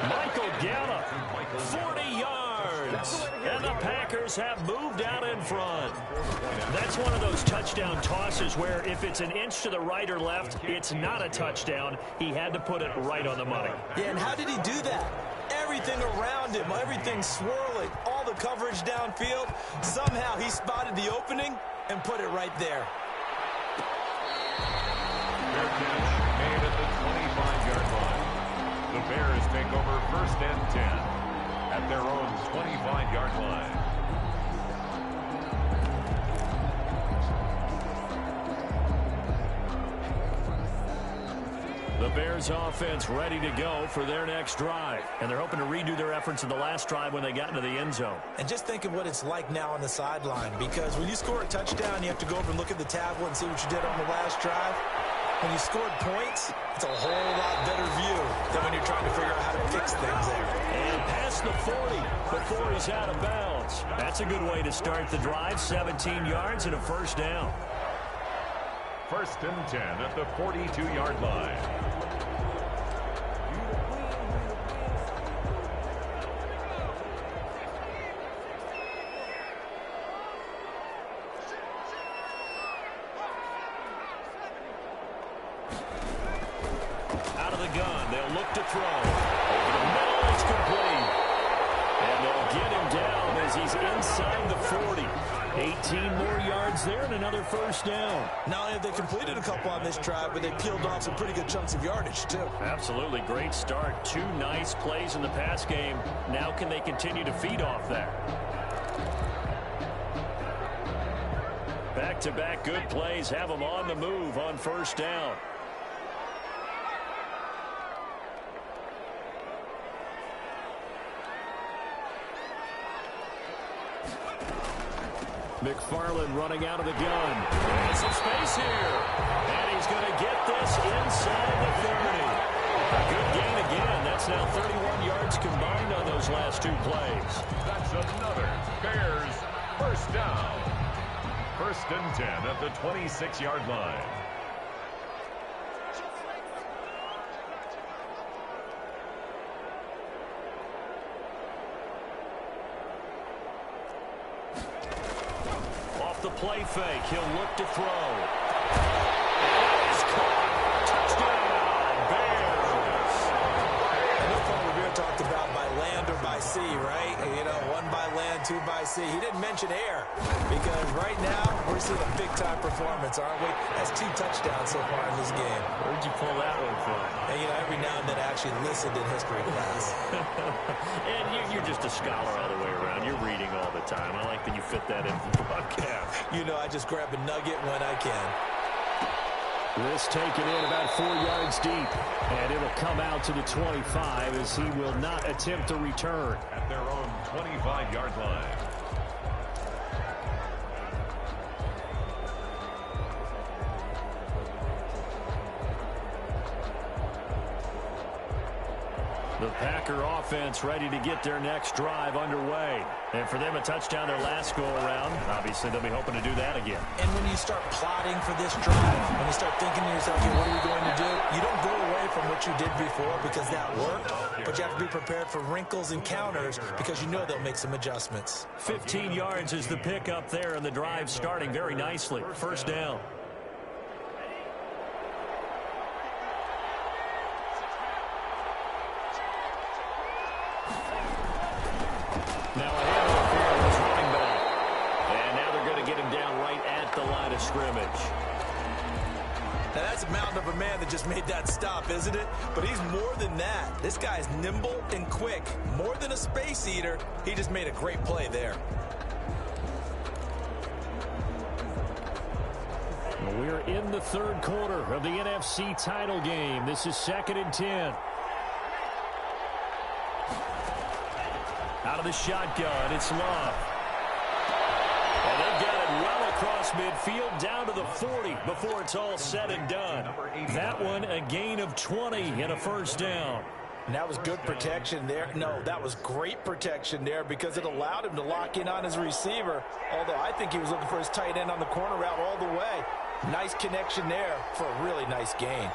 Speaker 2: Michael Gallup, 40 yards. And the Packers have moved out in front. That's one of those touchdown tosses where if it's an inch to the right or left, it's not a touchdown. He had to put it right on the money.
Speaker 5: Yeah, and how did he do that? Everything around him, everything swirling, all the coverage downfield. Somehow he spotted the opening and put it right there.
Speaker 3: Fair catch made at the 25-yard line. The Bears take over 1st and 10 at their own 25-yard line.
Speaker 2: The Bears offense ready to go for their next drive. And they're hoping to redo their efforts in the last drive when they got into the end zone.
Speaker 5: And just think of what it's like now on the sideline, because when you score a touchdown, you have to go over and look at the tablet and see what you did on the last drive. When you scored points, it's a whole lot better view than when you're trying to figure out how to fix things there.
Speaker 2: And past the 40 before he's out of bounds. That's a good way to start the drive. 17 yards and a first down.
Speaker 3: 1st and 10 at the 42-yard line.
Speaker 2: Out of the gun, they'll look to throw. Over the middle, it's complete. And they'll get him down as he's inside the 40. 18 more yards there and another first down.
Speaker 5: Not only have they completed a couple on this drive, but they peeled off some pretty good chunks of yardage, too.
Speaker 2: Absolutely. Great start. 2 nice plays in the pass game. Now can they continue to feed off that? Back-to-back good plays have them on the move on first down. McFarland running out of the gun. And some space here. And he's going to get this inside the 30. A good gain again. That's now 31 yards combined on those last 2 plays.
Speaker 3: That's another Bears first down. 1st and 10 at the 26-yard line.
Speaker 2: The play fake. He'll look to throw. And it's caught. Touchdown, Bears.
Speaker 5: I know Paul Revere talked about by land or by sea, right? You know, 1 by land, 2 by sea. He didn't mention air because right now we're seeing a big-time performance, aren't we? That's 2 touchdowns so far in this game.
Speaker 2: Where'd you pull that one from?
Speaker 5: And, you know, every now and then I actually listened in history class.
Speaker 2: And you're just a scholar all the way around. You're reading all the time. I like that you fit that in the broadcast.
Speaker 5: You know, I just grab a nugget when I can.
Speaker 2: This taken in about 4 yards deep. And it'll come out to the 25 as he will not attempt to return.
Speaker 3: At their own 25-yard line.
Speaker 2: The Packer offense ready to get their next drive underway. And for them, a touchdown their last go-around. Obviously, they'll be hoping to do that again.
Speaker 5: And when you start plotting for this drive, when you start thinking to yourself, okay, what are we going to do? You don't go away from what you did before because that worked, but you have to be prepared for wrinkles and counters because you know they'll make some adjustments.
Speaker 2: 15 yards is the pickup there, and the drive starting very nicely. First down. Now a handoff here to his running back. And now they're going to get him down right at the line of scrimmage.
Speaker 5: Now that's a mountain of a man that just made that stop, isn't it? But he's more than that. This guy's nimble and quick. More than a space eater. He just made a great play there.
Speaker 2: We're in the 3rd quarter of the NFC title game. This is 2nd and 10. Out of the shotgun, it's Love. And they've got it well across midfield down to the 40 before it's all said and done. That one a gain of 20 and a first down.
Speaker 5: And that was good protection there. No, that was great protection there because it allowed him to lock in on his receiver, although I think he was looking for his tight end on the corner route all the way. Nice connection there for a really nice gain.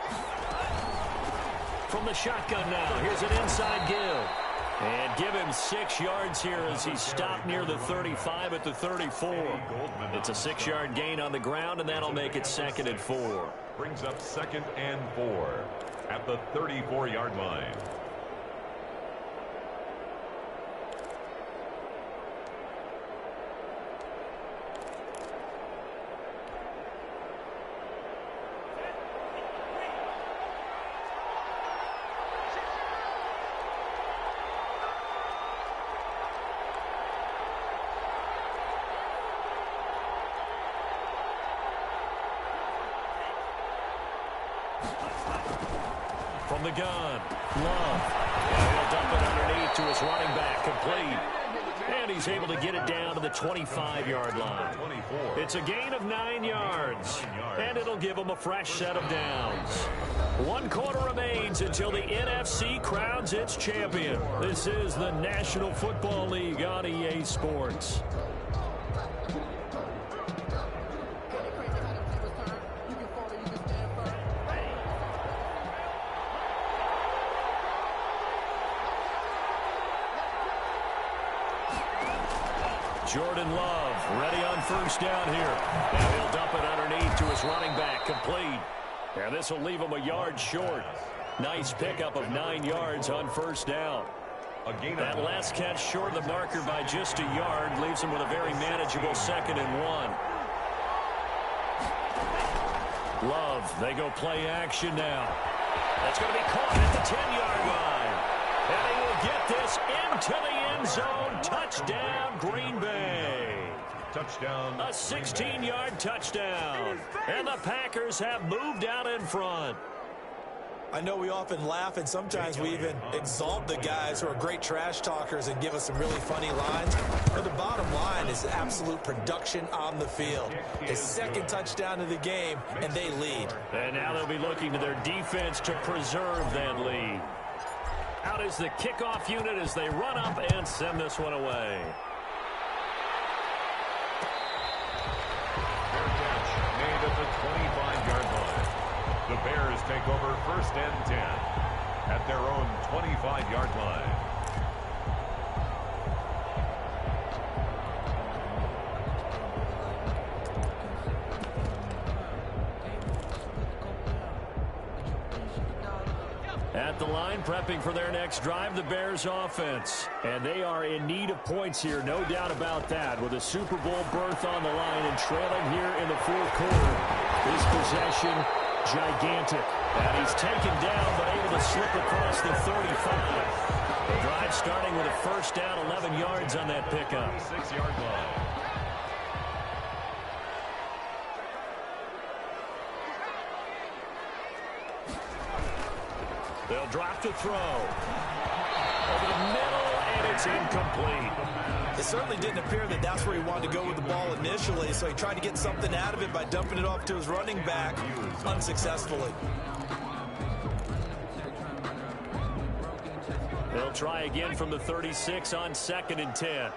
Speaker 2: From the shotgun now, here's an inside give. And give him 6 yards here as he stopped near the 35 at the 34. It's a 6-yard gain on the ground, and that'll make it 2nd and 4.
Speaker 3: Brings up 2nd and 4 at the 34-yard line.
Speaker 2: From the gun, Love. And he'll dump it underneath to his running back, complete. And he's able to get it down to the 25-yard line. It's a gain of 9 yards, and it'll give him a fresh set of downs. 1 quarter remains until the NFC crowns its champion. This is the National Football League on EA Sports. Jordan Love ready on first down here. And he'll dump it underneath to his running back, complete. And this will leave him a yard short. Nice pickup of 9 yards on first down. That last catch short of the marker by just a yard leaves him with a very manageable 2nd and 1. Love, they go play action now. That's going to be caught at the 10-yard line. And he will get this into the end zone. Touchdown, Green Bay.
Speaker 3: Touchdown.
Speaker 2: A 16-yard touchdown. And the Packers have moved out in front.
Speaker 5: I know we often laugh, and sometimes we even exalt the guys who are great trash talkers and give us some really funny lines. But the bottom line is absolute production on the field. His 2nd touchdown of the game, and they lead.
Speaker 2: And now they'll be looking to their defense to preserve that lead. Out is the kickoff unit as they run up and send this one away.
Speaker 3: Fair catch made at the 25-yard line. The Bears take over 1st and 10 at their own 25-yard line.
Speaker 2: At the line, prepping for their next drive, the Bears offense. And they are in need of points here, no doubt about that. With a Super Bowl berth on the line and trailing here in the 4th quarter. This possession, gigantic. And he's taken down, but able to slip across the 35. The drive starting with a first down, 11 yards on that pickup.
Speaker 3: 6-yard line.
Speaker 2: They'll drop to throw. Over the middle, and it's incomplete.
Speaker 5: It certainly didn't appear that that's where he wanted to go with the ball initially, so he tried to get something out of it by dumping it off to his running back unsuccessfully.
Speaker 2: They'll try again from the 36 on 2nd and 10.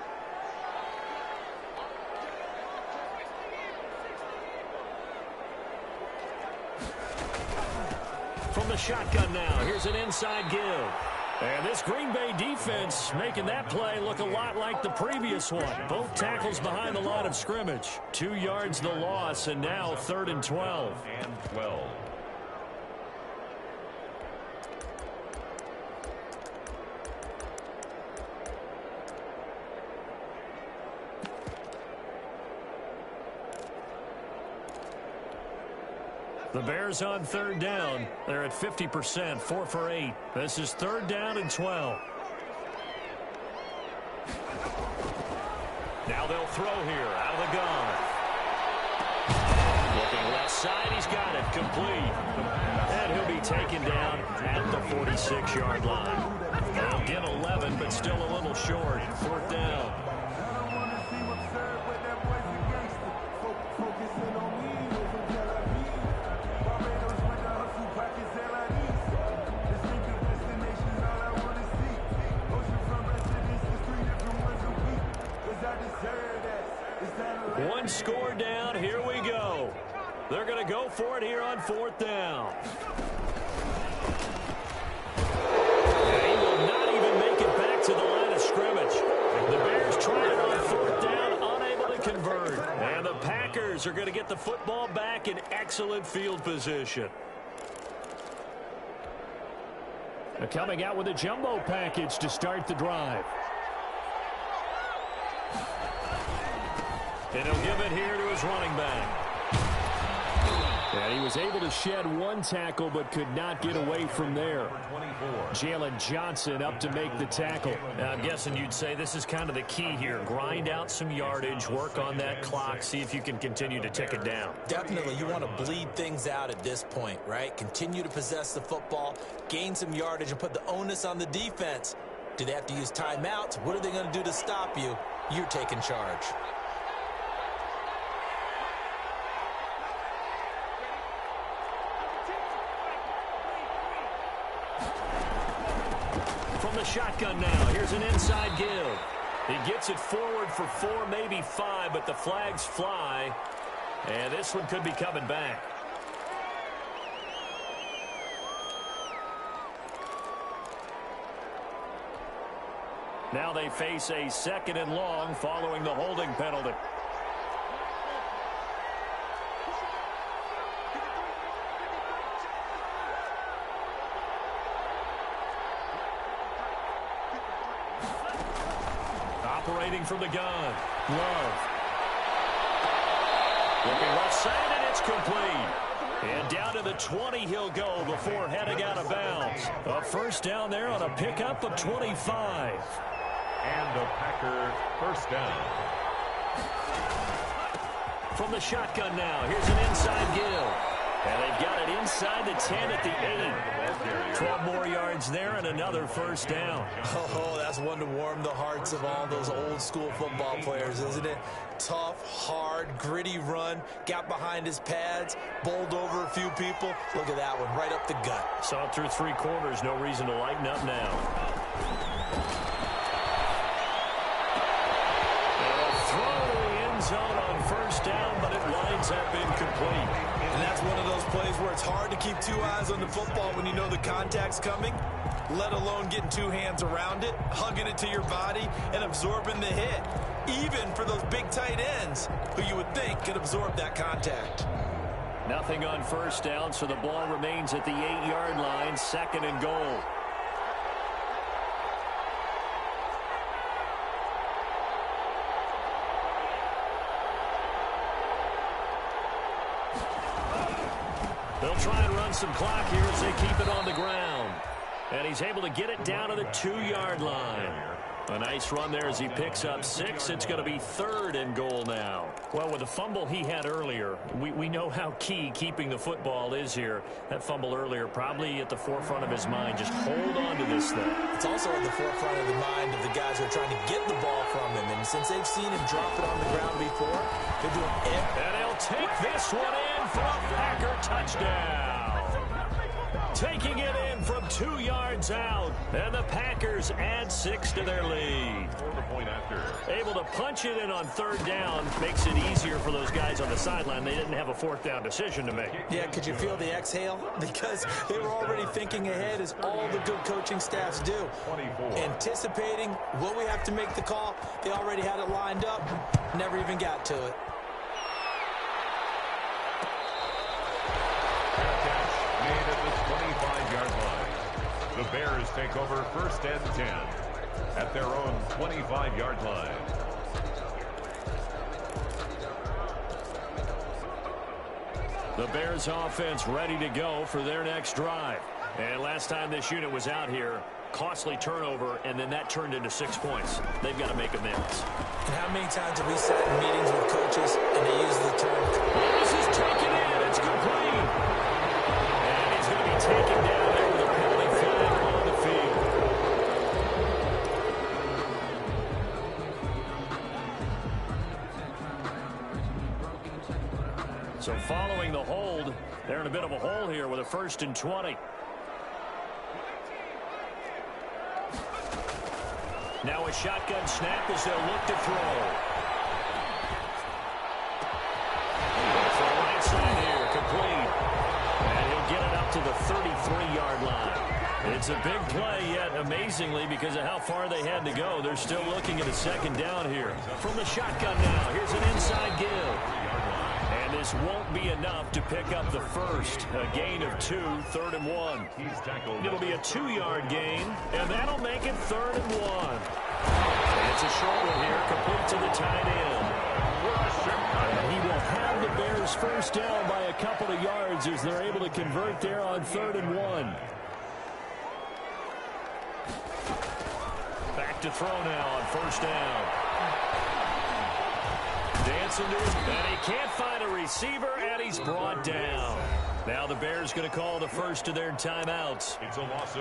Speaker 2: From the shotgun now, here's an inside give. And this Green Bay defense making that play look a lot like the previous one. Both tackles behind the line of scrimmage. 2 yards the loss, and now 3rd and 12.
Speaker 3: And 12.
Speaker 2: The Bears on 3rd down. They're at 50%, 4 for 8. This is 3rd down and 12. Now they'll throw here out of the gun. Looking left side, he's got it, complete. And he'll be taken down at the 46-yard line. They'll get 11, but still a little short. 4th down. One score down. Here we go. They're going to go for it here on 4th down. And he will not even make it back to the line of scrimmage. The Bears trying it on 4th down, unable to convert. And the Packers are going to get the football back in excellent field position.
Speaker 4: They're coming out with a jumbo package to start the drive.
Speaker 2: And he'll give it here to his running back.
Speaker 4: And he was able to shed one tackle but could not get away from there. Jalen Johnson up to make the tackle.
Speaker 6: Now, I'm guessing you'd say this is kind of the key here. Grind out some yardage, work on that clock, see if you can continue to tick it down.
Speaker 5: Definitely, you want to bleed things out at this point, right? Continue to possess the football, gain some yardage, and put the onus on the defense. Do they have to use timeouts? What are they going to do to stop you? You're taking charge.
Speaker 2: From the shotgun now, here's an inside give. He gets it forward for 4, maybe 5, but the flags fly. And this one could be coming back. Now they face a 2nd and long following the holding penalty. Operating from the gun. Love. Looking left side, and it's complete. And down to the 20 he'll go before heading out of bounds. A first down there on a pickup of 25.
Speaker 3: And a Packer first down.
Speaker 2: From the shotgun now, here's an inside give. And they've got it inside the 10 at the 8. 12 more yards there and another first down.
Speaker 5: Oh, that's one to warm the hearts of all those old school football players, isn't it? Tough, hard, gritty run, got behind his pads, bowled over a few people. Look at that one, right up the gut.
Speaker 2: Saw it through 3 quarters, no reason to lighten up now. And a throw to the end zone on first down, but it winds up incomplete.
Speaker 5: And that's one of those plays where it's hard to keep 2 eyes on the football when you know the contact's coming, let alone getting 2 hands around it, hugging it to your body, and absorbing the hit, even for those big tight ends who you would think could absorb that contact.
Speaker 2: Nothing on first down, so the ball remains at the 8-yard line, 2nd and goal. They'll try and run some clock here as they keep it on the ground. And he's able to get it down to the 2-yard line. A nice run there as he picks up 6. It's going to be 3rd and goal now. Well, with the fumble he had earlier, we know how key keeping the football is here. That fumble earlier probably at the forefront of his mind. Just hold on to this thing.
Speaker 5: It's also at the forefront of the mind of the guys who are trying to get the ball from him. And since they've seen him drop it on the ground before, they're doing it.
Speaker 2: And he'll take this one in for a Packer touchdown. Taking it in from 2 yards out. And the Packers add 6 to their lead. Able to punch it in on 3rd down. Makes it easier for those guys on the sideline. They didn't have a 4th down decision to make.
Speaker 5: Yeah, could you feel the exhale? Because they were already thinking ahead, as all the good coaching staffs do.
Speaker 3: 24.
Speaker 5: Anticipating what we have to make the call. They already had it lined up. Never even got to it.
Speaker 3: Made at the 25-yard line. The Bears take over 1st and 10 at their own 25-yard line.
Speaker 2: The Bears offense ready to go for their next drive. And last time this unit was out here, costly turnover, and then that turned into 6 points. They've got to make amends.
Speaker 5: And how many times have we sat in meetings with coaches and they use the term,
Speaker 2: This is taken in. It's complete. And he's going to be taken down there with a penalty flag on the field. So following the hold, they're in a bit of a hole here with a 1st and 20. Now a shotgun snap as they'll look to throw.
Speaker 6: It's a big play, yet amazingly, because of how far they had to go, they're still looking at a second down here. From the shotgun now, here's an inside give. And this won't be enough to pick up the first. A gain of 2, 3rd and 1. It'll be a 2-yard gain, and that'll make it 3rd and 1. And it's a short one here, complete to the tight end. And he will have the Bears first down by a couple of yards as they're able to convert there on 3rd and 1. Back to throw now on first down. Dancing to him, and he can't find a receiver, and he's brought down. Now the Bears going to call the first of their timeouts.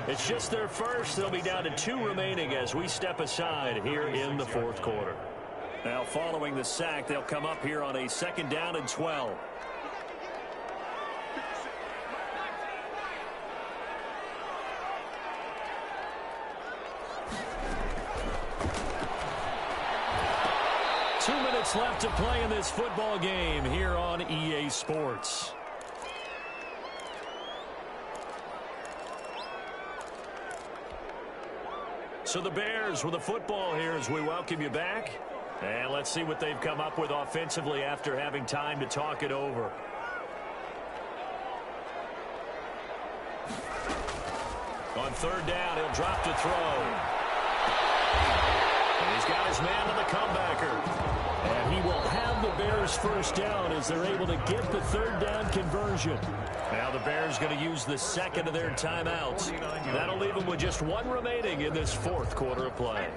Speaker 6: It's just their first. They'll be down to 2 remaining as we step aside here in the 4th quarter. Now following the sack, they'll come up here on a 2nd down and 12. Left to play in this football game here on EA Sports. So the Bears with a football here as we welcome you back. And let's see what they've come up with offensively after having time to talk it over. On 3rd down, he'll drop to throw. And he's got his man to the comebacker. And he will have the Bears first down as they're able to get the 3rd down conversion. Now the Bears going to use the 2nd of their timeouts. That'll leave them with just 1 remaining in this 4th quarter of play.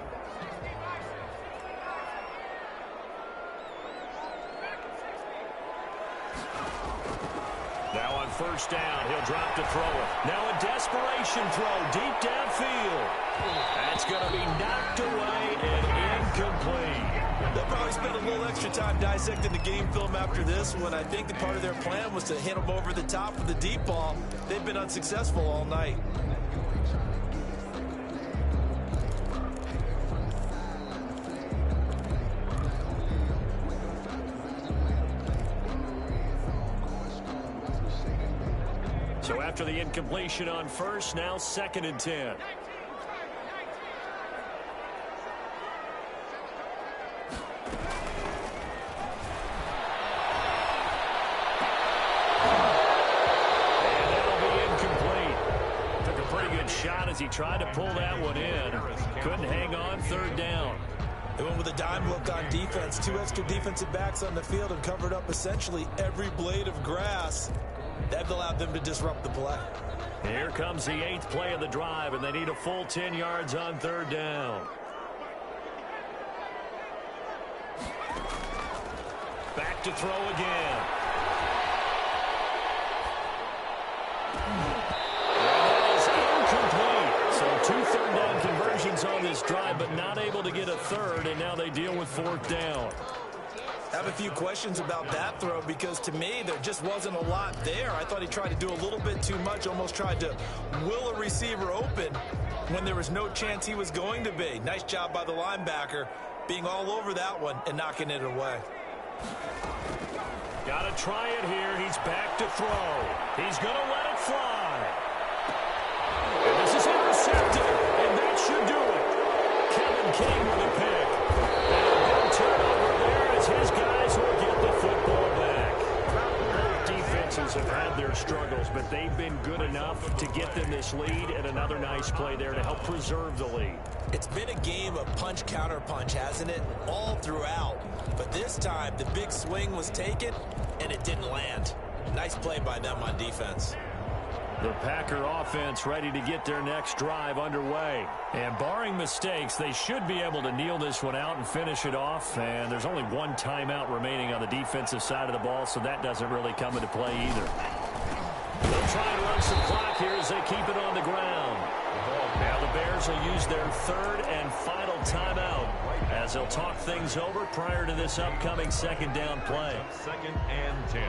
Speaker 6: Now on first down, he'll drop to throw it. Now a desperation throw deep downfield. That's going to be knocked away and incomplete.
Speaker 5: They'll probably spend a little extra time dissecting the game film after this one. I think the part of their plan was to hit them over the top with the deep ball. They've been unsuccessful all night.
Speaker 6: So after the incompletion on first, now 2nd and 10. As he tried to pull that one in. Couldn't hang on 3rd down.
Speaker 5: They went with a dime look on defense. 2 extra defensive backs on the field and covered up essentially every blade of grass. That allowed them to disrupt the play.
Speaker 6: Here comes the 8th play of the drive, and they need a full 10 yards on 3rd down. Back to throw again. So 2 3rd down conversions on this drive, but not able to get a 3rd, and now they deal with 4th down.
Speaker 5: I have a few questions about that throw because to me there just wasn't a lot there. I thought he tried to do a little bit too much, almost tried to will a receiver open when there was no chance he was going to be. Nice job by the linebacker being all over that one and knocking it away.
Speaker 6: Got to try it here. He's back to throw. He's going to let it fly. And this is intercepted, and that should do it. Kevin King with a pick. And a big turnover there as his guys will get the football back. Both defenses have had their struggles, but they've been good enough to get them this lead, and another nice play there to help preserve the lead.
Speaker 5: It's been a game of punch-counter-punch, hasn't it? All throughout. But this time, the big swing was taken, and it didn't land. Nice play by them on defense.
Speaker 6: The Packer offense ready to get their next drive underway. And barring mistakes, they should be able to kneel this one out and finish it off. And there's only 1 timeout remaining on the defensive side of the ball, so that doesn't really come into play either. They'll try and run some clock here as they keep it on the ground. Now the Bears will use their 3rd and final timeout as they'll talk things over prior to this upcoming 2nd down play.
Speaker 3: 2nd and 10.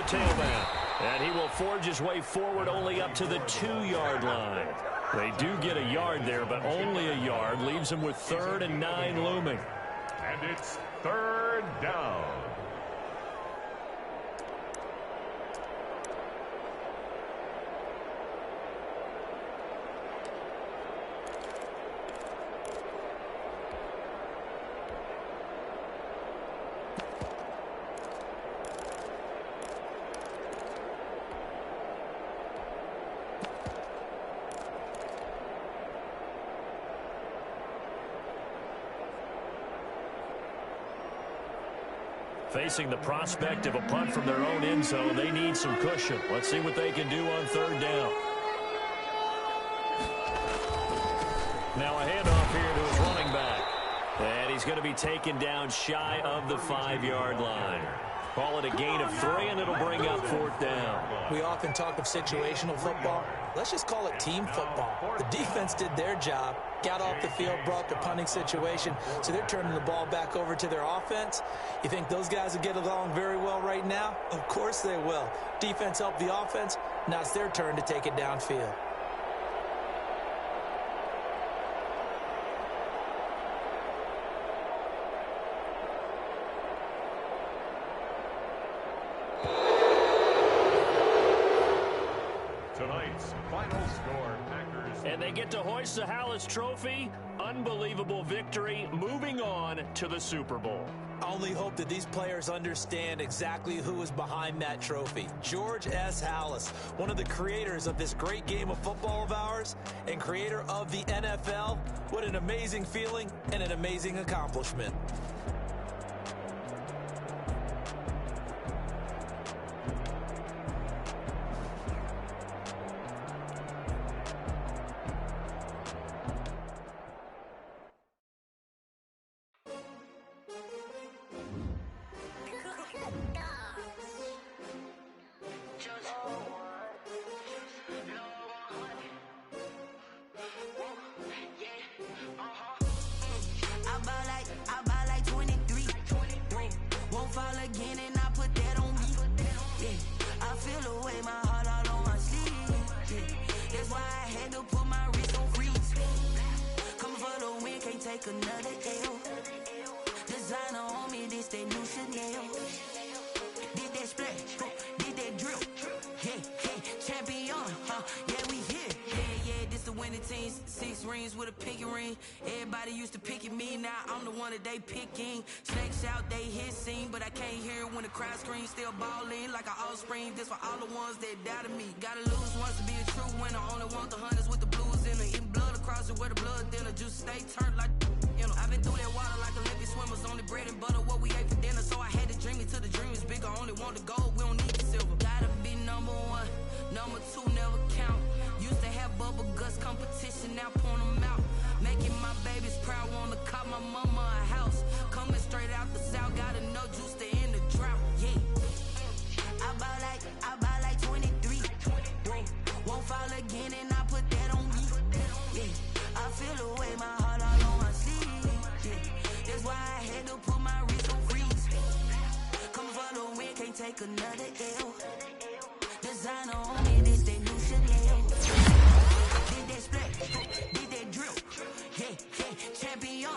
Speaker 2: tailback. And he will forge his way forward only up to the 2-yard line. They do get a yard there, but only a yard. Leaves him with 3rd and 9 looming.
Speaker 3: And it's 3rd down.
Speaker 2: Facing the prospect of a punt from their own end zone, they need some cushion. Let's see what they can do on 3rd down. Now a handoff here to his running back. And he's going to be taken down shy of the 5-yard line. Call it a gain of 3, and it'll bring up 4th down.
Speaker 5: We often talk of situational football. Let's just call it team football. The defense did their job, got off the field, brought the punting situation, so they're turning the ball back over to their offense. You think those guys will get along very well right now? Of course they will. Defense helped the offense. Now it's their turn to take it downfield.
Speaker 3: Tonight's final score, Packers.
Speaker 2: And they get to hoist the Hallis Trophy. Unbelievable victory, moving on to the Super Bowl.
Speaker 5: I only hope that these players understand exactly who is behind that trophy. George S. Hallis, one of the creators of this great game of football of ours and creator of the NFL. What an amazing feeling and an amazing accomplishment.
Speaker 7: They picking snakes out, they hissing, but I can't hear it when the crowd screams. Still balling like an offspring. This for all the ones that doubted me. Gotta lose once to be a true winner. Only want the hunters with the blues in it. Eating blood across it where the blood thinner. Juice stay turned like you know. I've been through that water like Olympic swimmers. Only bread and butter what we ate for dinner. So I had to dream it till the dream is bigger. Only want the gold, we don't need the silver. Gotta be number 1, number 2 never count. Used to have bubble guts competition, now point them out. Making my babies proud, wanna cop my mama a house. Coming straight out the south, gotta know juice to end the drought. Yeah, I buy like 23. Won't fall again, and I put that on me. Yeah, I feel the way, my heart all on my sleeve. Yeah, that's why I had to put my wrist on freeze. Come for the win, can't take another L. Designer on me, this that new Chanel. Did that split, did that drill. Yeah, champion,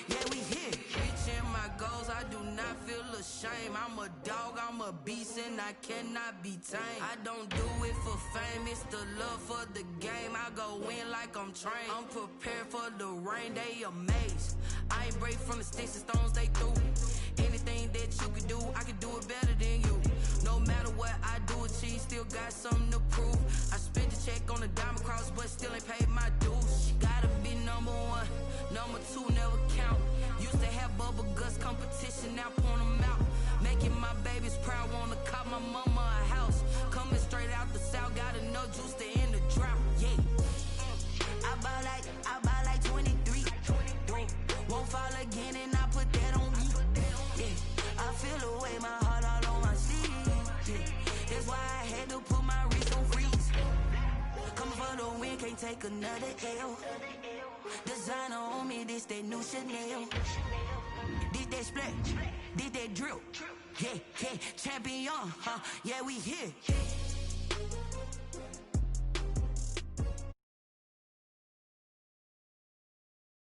Speaker 7: yeah, we here. Reaching my goals, I do not feel ashamed. I'm a dog, I'm a beast, and I cannot be tamed. I don't do it for fame, it's the love for the game. I go in like I'm trained. I'm prepared for the rain, they amazed. I ain't break from the sticks and stones they threw. Anything that you could do, I could do it better than you. No matter what I do, achieve, still got something to prove. I spent the check on the diamond cross, but still ain't paid my dues. Gotta be number 1, number 2 never count. Used to have bubble guts competition, now point them out. Making my babies proud, wanna cop my mama a house. Coming straight out the south, gotta know juice to end the drought. Yeah, I buy like 23. Won't fall again, and I put that on me. Yeah, I feel the way, my heart all on my sleeve. Yeah, that's why I had to put my wrist on freeze. Coming for the win, can't take another L. Designer on me, this that new Chanel. Did that split, did that drill. yeah, champion, huh? Yeah, we here.